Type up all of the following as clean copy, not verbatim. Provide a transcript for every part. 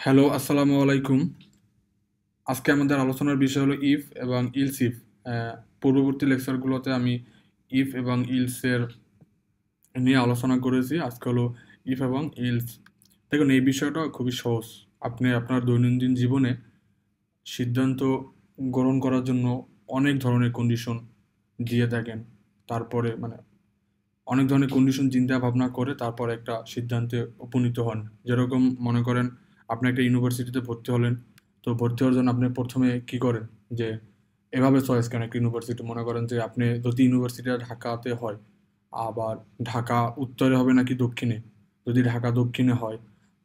Hello, আসসালামু আলাইকুম। আজকে আমাদের আলোচনার বিষয় হলো ইফ এবং ইলস ইফ। পূর্ববর্তী লেকচারগুলোতে আমি ইফ এবং ইলসের নিয়ে আলোচনা করেছি। আজকে হলো ইফ এবং ইলস। দেখুন, এই বিষয়টা খুবই সহজ। আপনি আপনার দৈনন্দিন জীবনে সিদ্ধান্ত গ্রহণ করার জন্য অনেক ধরনের কন্ডিশন দিয়ে থাকেন। তারপরে অনেক ধরনের কন্ডিশন চিন্তা ভাবনা করে তারপর একটা সিদ্ধান্তে উপনীত হন। যেরকম মনে করেন, আপনি একটা ইউনিভার্সিটিতে ভর্তি হলেন। তো ভর্তি হওয়ার জন্য আপনি প্রথমে কি করেন যে এভাবে চয়েস করেন একটা ইউনিভার্সিটি। মনে করেন যে আপনি যদি ইউনিভার্সিটিটা ঢাকাতে হয়, আবার ঢাকা উত্তরে হবে নাকি দক্ষিণে। যদি ঢাকা দক্ষিণে হয়,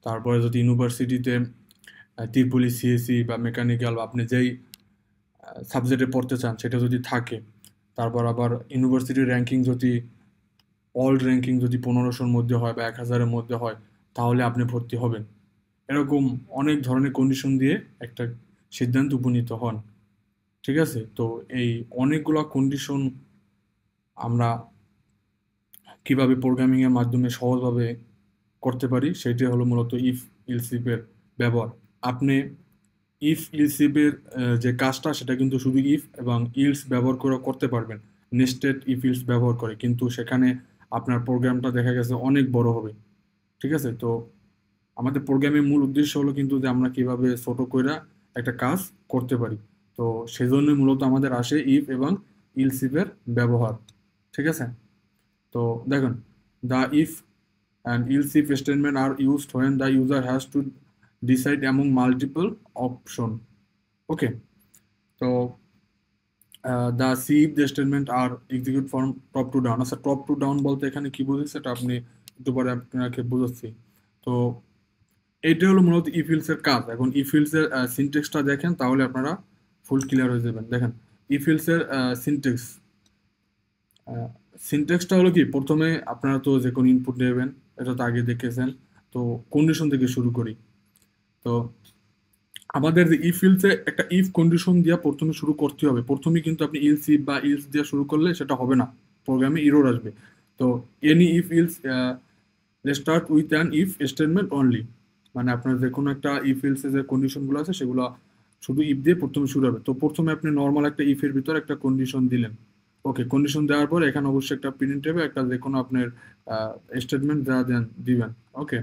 তারপরে যদি ইউনিভার্সিটিতে তিরপুলি, সিএসি বা মেকানিক্যাল বা আপনি যেই সাবজেক্টে পড়তে চান সেটা যদি থাকে, তারপর আবার ইউনিভার্সিটির র্যাঙ্কিং যদি ওয়ার্ল্ড র্যাঙ্কিং যদি 1500-র মধ্যে হয় বা 1000-এর মধ্যে হয়, তাহলে আপনি ভর্তি হবেন। এরকম অনেক ধরনের কন্ডিশন দিয়ে একটা সিদ্ধান্ত উপনীত হন। ঠিক আছে? তো এই অনেকগুলা কন্ডিশন আমরা কিভাবে প্রোগ্রামিং এর মাধ্যমে সহজভাবে করতে পারি, সেটাই হলো মূলত ইফ ইলস ইফের ব্যবহার। আপনি ইফ ইলস ইফের যে কাজটা সেটা কিন্তু শুধু ইফ এবং ইলস ব্যবহার করে করতে পারবেন, নেস্টেড ইফ ইলস ব্যবহার করে, কিন্তু সেখানে আপনার প্রোগ্রামটা দেখা গেছে অনেক বড় হবে। ঠিক আছে? তো আমাদের প্রোগ্রামের মূল উদ্দেশ্য হলো কিন্তু যে আমরা কিভাবে ছোট কইরা একটা কাজ করতে পারি। তো সেজন্য মূলত আমাদের আসে ইফ এবং ইলস ইফের ব্যবহার। ঠিক আছে? তো দেখুন, the if and else if statement are used when the user has to decide among multiple option. Okay, তো the see if the statement are execute from top to down। আচ্ছা, top two down বলতে এখানে কি বোঝাচ্ছে সেটা আপনি একটু পরে আপনাকে বোঝাচ্ছি। তো এইটা হলো মূলত ইফিলস এর কাজ। এখন ইফিলস এর সিনট্যাক্সটা দেখেন, তাহলে আপনারা ফুল ক্লিয়ার হয়ে যাবেন। দেখেন, ইফিলস এর সিনট্যাক্স সিনট্যাক্সটা হলো কি, প্রথমে আপনারা তো যে কোনো ইনপুট নেবেন, এটা তো আগে দেখেছেন। তো কন্ডিশন থেকে শুরু করি। তো আমাদের যে ইফ ইলসে একটা ইফ কন্ডিশন দিয়া প্রথমে শুরু করতে হবে। প্রথমে কিন্তু আপনি ইলস ইফ বা ইলস দিয়ে শুরু করলে সেটা হবে না, প্রোগ্রামে এরর আসবে। তো any if else start with an if statement only. মানে আপনার যে কোনো একটা ইফ ইলসে যে কন্ডিশনগুলো আছে সেগুলো শুধু ইফ দিয়ে প্রথমে শুরু হবে। তো প্রথমে আপনি নর্মাল একটা ইফের ভিতর একটা কন্ডিশন দিলেন। ওকে, কন্ডিশন দেওয়ার পর এখানে অবশ্যই একটা প্রিন্ট হবে, একটা যে কোনো আপনার স্টেটমেন্ট যা দেন দিবেন। ওকে,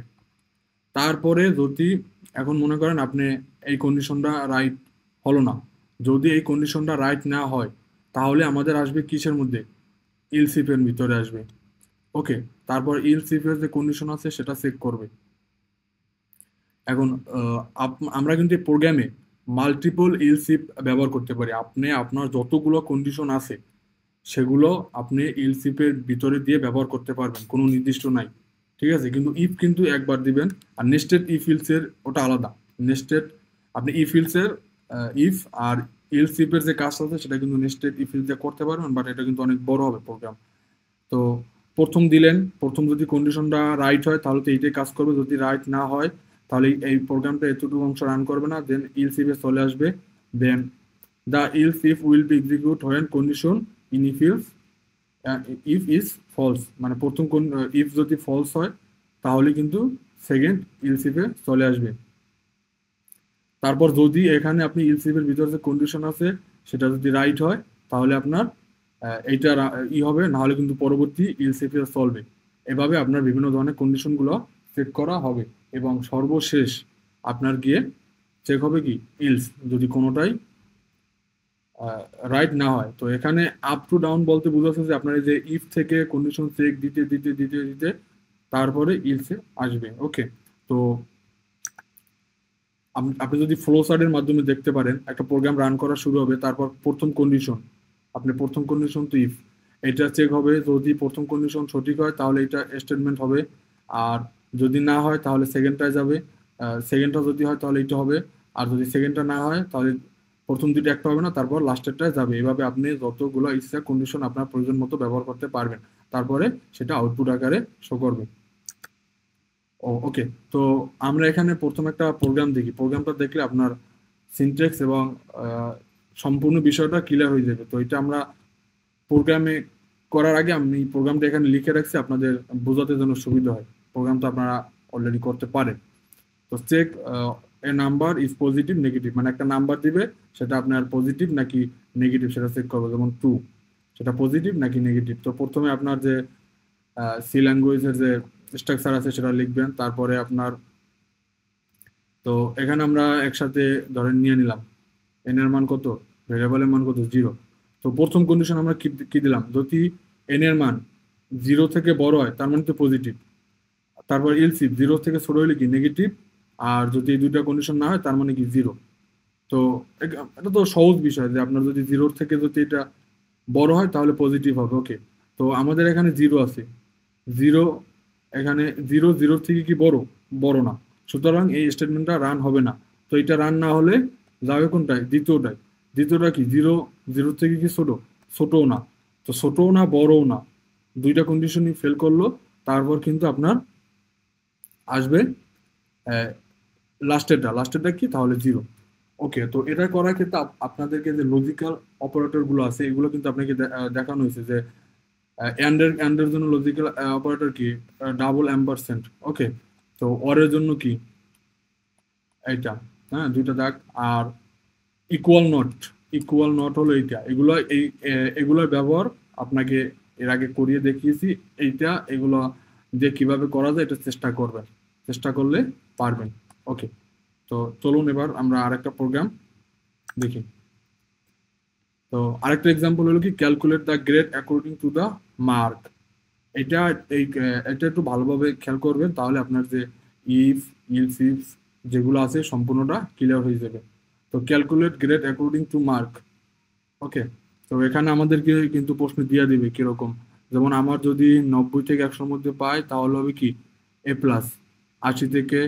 তারপরে যদি এখন মনে করেন আপনি এই কন্ডিশনটা রাইট হলো না, যদি এই কন্ডিশনটা রাইট না হয়, তাহলে আমাদের আসবে কিসের মধ্যে, ইলস ইফের ভিতরে আসবে। ওকে, তারপর ইলস ইফের যে কন্ডিশন আছে সেটা চেক করবে। এখন আমরা কিন্তু প্রোগ্রামে মাল্টিপল ইলস ইফ ব্যবহার করতে পারি। আপনি আপনার যতগুলো কন্ডিশন আছে সেগুলো আপনি ইলস ইফের ভিতরে দিয়ে ব্যবহার করতে পারবেন, কোনো নির্দিষ্ট নাই। ঠিক আছে? কিন্তু ইফ কিন্তু একবার দিবেন। আর নেস্টেড ইফ ইলস এর ওটা আলাদা। নেস্টেড আপনি ইফ ইলস এর ইফ আর ইলস ইফ এর যে কাজ আছে সেটা কিন্তু নেস্টেড ইফ ইলস দিয়ে করতে পারবেন, বাট এটা কিন্তু অনেক বড় হবে প্রোগ্রাম। তো প্রথম দিলেন, প্রথম যদি কন্ডিশনটা রাইট হয় তাহলে তো এইটাই কাজ করবে, যদি রাইট না হয় তাহলে এই প্রোগ্রামটা এতটুকু অংশ রান করবে না, দেন ইলস ইফে চলে আসবে। Then the else if will be execute when condition in if else if is false. মানে প্রথম কোন ইফ যদি ফলস হয় তাহলে কিন্তু সেকেন্ড ইলস ইফে চলে আসবে। তারপর যদি এখানে আপনি ইলস ইফের ভিতরে যে কন্ডিশন আছে সেটা যদি রাইট হয়, তাহলে আপনার এইটা হবে, না হলে কিন্তু পরবর্তী ইলস ইফে চলবে। এভাবে আপনার বিভিন্ন ধরনের কন্ডিশনগুলো চেক করা হবে, এবং সর্বশেষ আপনার গিয়ে চেক হবে কি, ইলস, যদি কোনোটাই রাইট না হয়। তো এখানে আপ টু ডাউন বলতে বোঝাচ্ছে যে আপনার এই যে ইফ থেকে কন্ডিশন চেক দিতে দিতে দিতে দিতে তারপরে ইলসে আসবে। ওকে, তো আপনি যদি ফ্লো চার্টের মাধ্যমে দেখতে পারেন, একটা প্রোগ্রাম রান করা শুরু হবে, তারপর প্রথম কন্ডিশন, আপনি প্রথম কন্ডিশন তো ইফ, এটা চেক হবে। যদি প্রথম কন্ডিশন সঠিক হয় তাহলে এটা স্টেটমেন্ট হবে, আর যদি না হয় তাহলে সেকেন্ডটায় যাবে। সেকেন্ডটা যদি হয় তাহলে এটা হবে, আর যদি সেকেন্ডটা না হয় তাহলে প্রথম দুটো একটা হবে না, তারপর লাস্টেরটায় যাবে। এভাবে আপনি যতগুলো ইচ্ছা কন্ডিশন আপনার প্রয়োজন মতো ব্যবহার করতে পারবেন। তারপরে সেটা আউটপুট আকারে শো করবে। ওকে, তো আমরা এখানে প্রথম একটা প্রোগ্রাম দেখি। প্রোগ্রামটা দেখলে আপনার সিনট্যাক্স এবং আহ, সম্পূর্ণ বিষয়টা ক্লিয়ার হয়ে যাবে। তো এটা আমরা প্রোগ্রামে করার আগে আমি প্রোগ্রামটা এখানে লিখে রাখছি আপনাদের বোঝাতে যেন সুবিধা হয়। প্রোগ্রামটা আপনারা অলরেডি করতে পারেন। তো check a number is positive negative, মানে একটা নাম্বার দিবে, সেটা আপনার পজিটিভ নাকি নেগেটিভ সেটা চেক করবো, যেমন টু, সেটা পজিটিভ নাকি নেগেটিভ। তো প্রথমে আপনার যে সি ল্যাঙ্গুয়েজের যে স্ট্রাকচার আছে সেটা লিখবেন, তারপরে আপনার, তো এখানে আমরা একসাথে ধরেন নিয়ে নিলাম এন এর মান কত, ভেরিয়েবলের মান কত, জিরো। তো প্রথম কন্ডিশন আমরা কি কি দিলাম, যদি এন এর মান জিরো থেকে বড় হয় তার মানে তো পজিটিভ, তারপর এলসিফ জিরো থেকে ছোট হলে কি নেগেটিভ, আর যদি এই দুইটা কন্ডিশন না হয় তার মানে কি জিরো। তো এটা তো সহজ বিষয় যে আপনার যদি জিরোর থেকে যদি এটা বড় হয় তাহলে পজিটিভ হবে, ওকে। তো আমাদের এখানে জিরো আছে, জিরো, এখানে জিরো জিরোর থেকে কি বড়, বড় না, সুতরাং এই স্টেটমেন্টটা রান হবে না। তো এটা রান না হলে যাবে কোনটায়, দ্বিতীয়টায়। দ্বিতীয়টা কি, জিরো জিরোর থেকে কি ছোট, ছোটও না, তো ছোটও না বড়ও না, দুইটা কন্ডিশনই ফেল করলো। তারপর কিন্তু আপনার আসবে লাস্টেরটা, লাস্টেরটা কি তাহলে জিরো। ওকে, তো এটা করার ক্ষেত্রে আপনাদেরকে যে লজিক্যাল অপারেটর গুলো আছে এগুলো কিন্তু আপনাকে দেখানো হয়েছে যে অ্যান্ডের জন্য লজিক্যাল অপারেটর কি, ডাবল অ্যাম্পারস্যান্ড, ওকে। তো অরের জন্য কি, এইটা, হ্যাঁ দুইটা দাগ। আর ইকুয়াল নট, ইকুয়াল নট হলো এইটা, এগুলো এগুলোর ব্যবহার আপনাকে এর আগে করিয়ে দেখিয়েছি। এইটা এগুলো যে কিভাবে করা যায় এটা চেষ্টা করবেন, চেষ্টা করলে পারবেন, ওকে। তো চলুন এবার আমরা আরেকটা প্রোগ্রাম দেখি। তো আরেকটা এক্সাম্পল হলো কি, calculate the grade according to the mark. এটা এটা একটু ভালোভাবে খেয়াল করবেন, তাহলে আপনার যে ইফ, ইলস ইফ যেগুলো আছে সম্পূর্ণটা ক্লিয়ার হয়ে যাবে। তো calculate grade according to mark, okay. তো এখানে আমাদেরকে কিন্তু প্রশ্ন দিয়ে দিবে কিরকম, যেমন আমার যদি 90 থেকে 100-র মধ্যে পাই তাহলে হবে কি এ প্লাস, 80 থেকে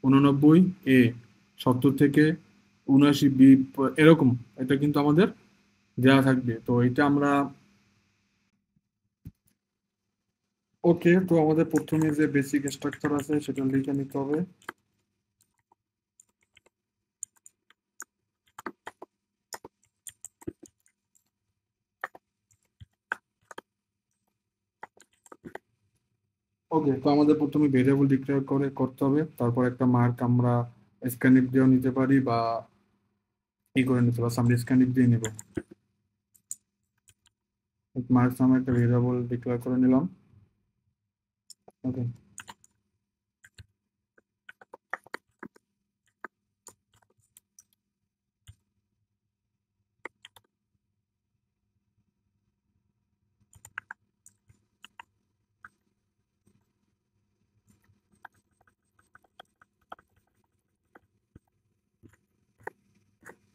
89 এ, 70 থেকে 79 বি, এরকম। এটা কিন্তু আমাদের দেওয়া থাকবে, তো এটা আমরা, ওকে। তো আমাদের প্রথমে যে বেসিক স্ট্রাকচার আছে সেটা লিখে নিতে হবে। ওকে, তো আমাদের প্রথমে ভেরিয়েবল ডিক্লেয়ার করে করতে হবে, তারপর একটা মার্ক আমরা স্ক্যানইফ দিয়েও নিতে পারি, বা ই করে নিতে পারি, আমরা স্ক্যানইফ দিয়ে নিব। মার্কস আমরা একটা ভেরিয়েবল ডিক্লেয়ার করে নিলাম, ওকে।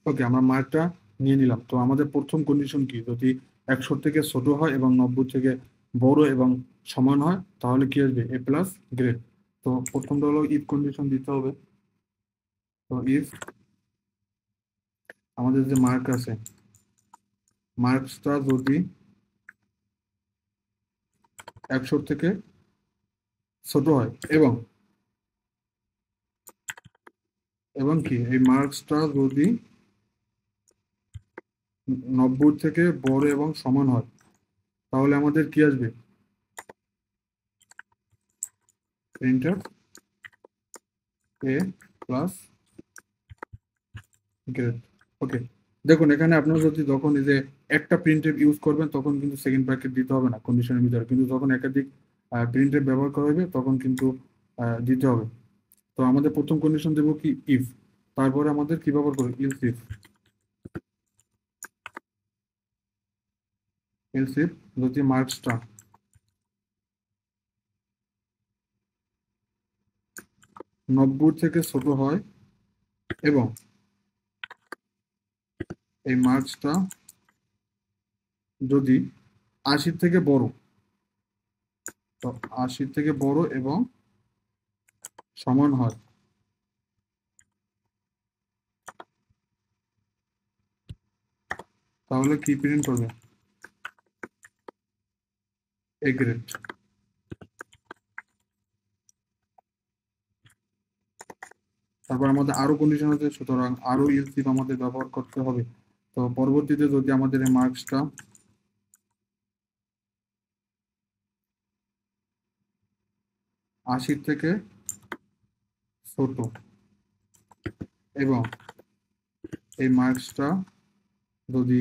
ওকে, আমরা মার্কটা নিয়ে নিলাম। তো আমাদের প্রথম কন্ডিশন কি, যদি 100 থেকে ছোট হয় এবং 90 থেকে বড় এবং সমান হয় তাহলে কি আসবে, এ প্লাস গ্রেড। তো প্রথমটা হলো ইফ কন্ডিশন দিতে হবে। তো ইফ আমাদের যে মার্ক আছে, মার্কসটা যদি 100 থেকে ছোট হয় এবং, এবং কি এই মার্কসটা যদি 90 থেকে বড় এবং সমান হয় তাহলে আমাদের কি আসবে, প্রিন্টার এ প্লাস গ্রেড, ওকে। দেখুন এখানে আপনার যদি যখন এই যে একটা প্রিন্টের ইউজ করবেন তখন কিন্তু সেকেন্ড ব্র্যাকেট দিতে হবে না কন্ডিশনের ভিতরে, কিন্তু যখন একাধিক প্রিন্টের ব্যবহার করা হবে তখন কিন্তু দিতে হবে। তো আমাদের প্রথম কন্ডিশন দেবো কি, ইফ, তারপরে আমাদের কি ব্যবহার করবো, ইলস ইফ। ইলস ইফ যদি মার্কসটা 90 থেকে ছোট হয় এবং এই মার্কসটা যদি 80 থেকে বড়, তো 80 থেকে বড় এবং সমান হয় তাহলে কি প্রিন্ট করবে, এ গ্রেড। তারপর আমাদের আরো কন্ডিশন আছে, সুতরাং আরো ইলসিফ আমাদের ব্যবহার করতে হবে। তো পরবর্তীতে যদি আমাদের এই মার্কসটা 80 থেকে ছোট এবং এই মার্কসটা যদি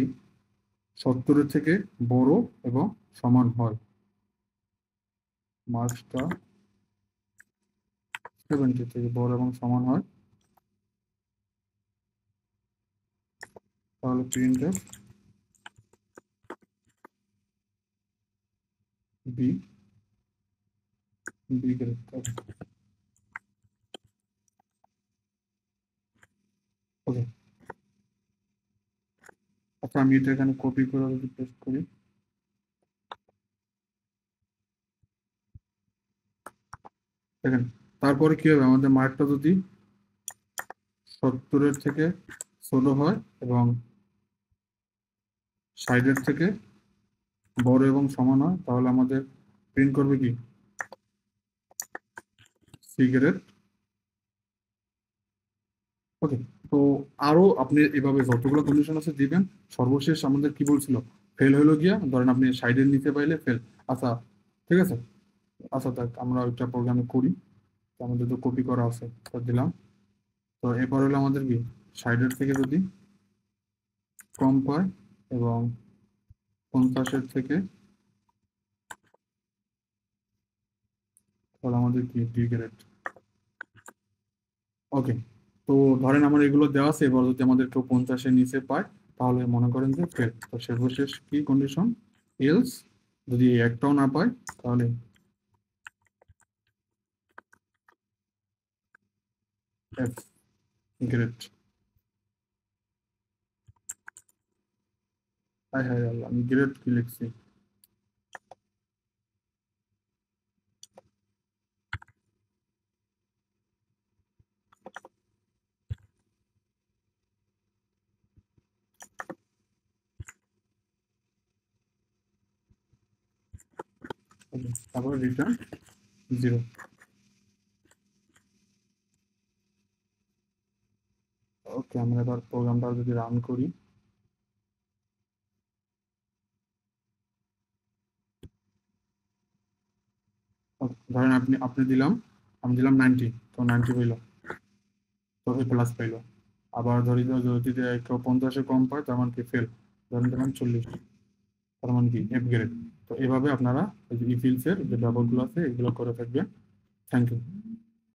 70-এর থেকে বড় এবং সমান হয়, মার্কসটা 70 থেকে বড় এবং সমান হয়, তাহলে প্রিন্টএফ বি বি গ্রেড। ওকে, আচ্ছা আমি এটা এখানে কপি করে যদি পেস্ট করি, দেখেন তারপরে কি হবে, আমাদের মার্কটা যদি 70-এর থেকে ছোট হয় এবং 60-এর থেকে বড় এবং সমান হয়, তাহলে আমাদের প্রিন্ট করবে কি সি গ্রেড। ওকে, তো আরো আপনি এভাবে যতগুলো কন্ডিশন আছে দিবেন। সর্বশেষ আমাদের কি বলছিল, ফেল হলো গিয়া ধরেন আপনি সাইডের নিচে পাইলে ফেল। আচ্ছা ঠিক আছে, আচ্ছা দেখ আমরা ওইটা প্রোগ্রামে করি। তো আমাদের তো কপি করা আছে, তো দিলাম। তো এরপর হলো আমাদের কি সাইডের থেকে যদি কম পায় এবং 50-এর থেকে, তাহলে আমাদের কি ডি গ্রেড। ওকে, তো ধরেন আমার এগুলো দেওয়া আছে, এবার যদি আমাদের কেউ 50-এর নিচে পায় তাহলে মনে করেন যে ফেল। তো সর্বশেষ কি কন্ডিশন, এলস যদি এই একটাও না পায় তাহলে এফ গ্রেড। হাই হাই আল্লাহ, আমি গ্রেড কি লিখছি। Okay, তারপর রিটার্ন 0। ওকে, আমরা এবার প্রোগ্রামটা যদি রান করি, ধরেন আপনি আপনি দিলাম, আমি দিলাম 90, তো 90 হইলো, তো এ প্লাস পাইলো। আবার ধরি যদি কেউ 50-এ কম পায় তার মানে কি ফেল, ধরেন দিলাম 40, তার মানে কি এফ গ্রেড। তো এভাবে আপনারা এই যে ইফিলস এর যে ব্যবহারগুলো আছে এগুলো করে থাকবেন। Thank you.